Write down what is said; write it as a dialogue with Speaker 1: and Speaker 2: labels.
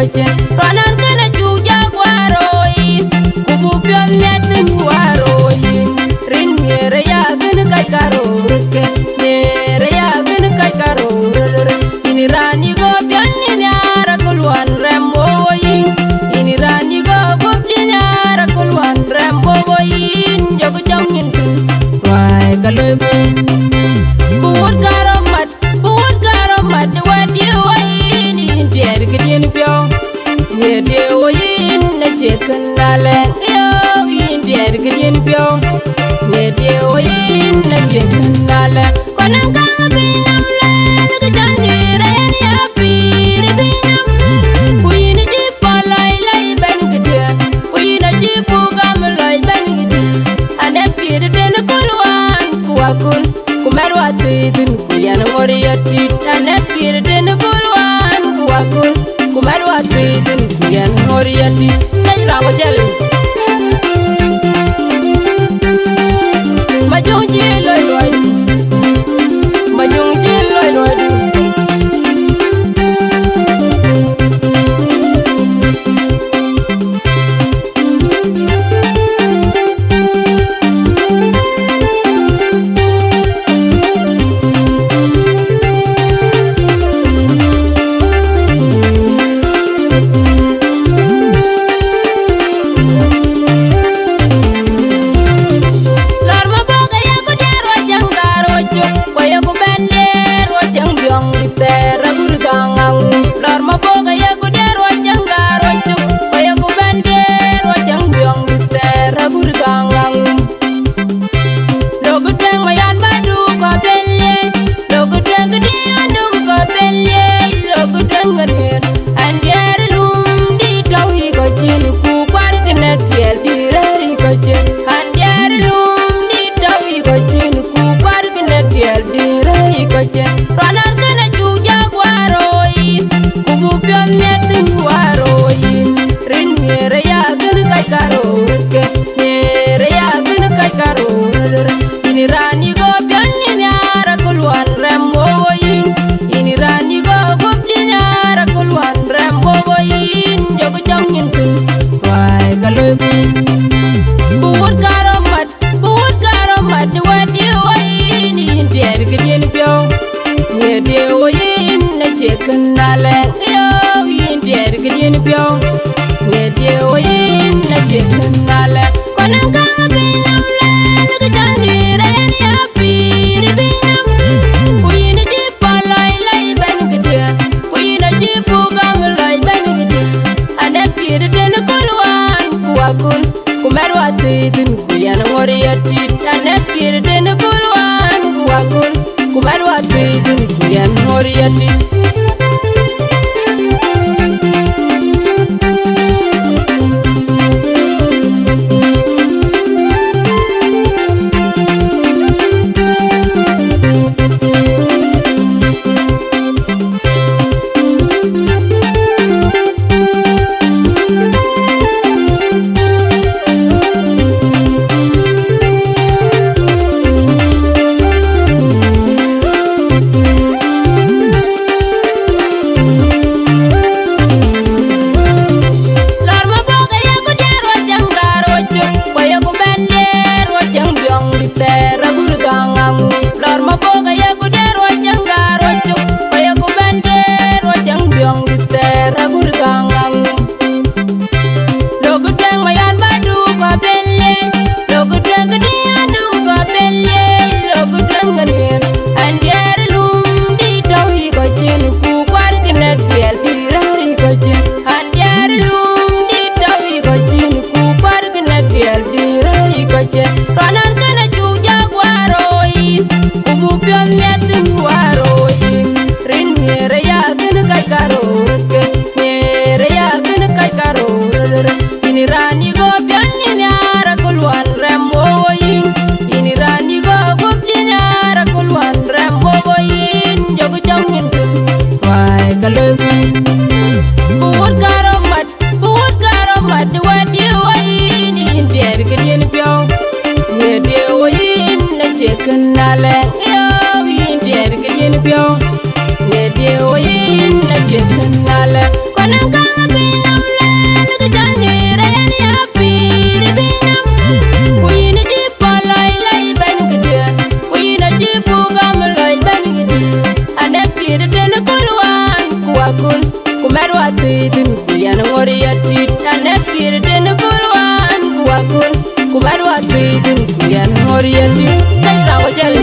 Speaker 1: koche Ronan kana chuja guaroi Kubu pion netin guaroi Rin mere ya gin kai karorke Mere ya gin kai karorke Ini rani go pion nyara kulwan remboi Ini rani go gubdi nyara kulwan remboi Jogo jongin kun Wai kalegu Buat karomat Wadi wain Intiar kedien pion Wadi wain Na ceken naleng yo Intiar kedien pion Wadi wain Na ceken naleng Konang kang binam lel Kejan dirayan ya piri binam Kuyin jipa lai lai ben gede Kuyin jipu gam lai ben gede Anak kiri den kulwan kuakul Kumerwati din kuyan ngoriyati Anak kiri den kulwan kuakul Kumerwati din kuyan ngoriyati Kay rawa jeli Majung jiloy loy Majung jiloy loy Ronan kana chuja guaroi Kubu pion netin guaroi Rin mere ya gin kai karorke Mere ya gin kai karorke Ini rani go pion nyara kulwan remboi Ini rani go gubdi nyara kulwan remboi Jogo jongin kun Wai kalegu Buat karomat Wadi wain Intiar kedien pion Wadi wain Na ceken naleng yo Intiar kedien pion Wadi wain Na ceken naleng Konang kang binam lel Kejan dirayan ya piri binam Kuyin jipa lai lai ben gede Kuyin jipu gam lai ben gede Anak kiri den kulwan kuakul Kumerwati din kuyan ngoriyati Anak kiri den kulwan kuakul Kumerwati din kuyan ngoriyati Ronan kana chuja guaroi Kubu pion netin guaroi Rin mere ya gin kai karorke Mere ya gin kai karorke Ini rani go pion nyara kulwan remboi Ini rani go gubdi nyara kulwan remboi Jogo jongin kun Wai kalegu Buat karomat Wadi wain Intiar kedien pion Wadi wain Na ceken naleng yo Intiar kedien pion Wadi wain Na ceken naleng Konang kang den kulwan kuwakul kumerwa tidin kuyan ngoriyati anek dir den kulwan kuwakul kumerwa tidin kuyan ngoriyati kay rawa jale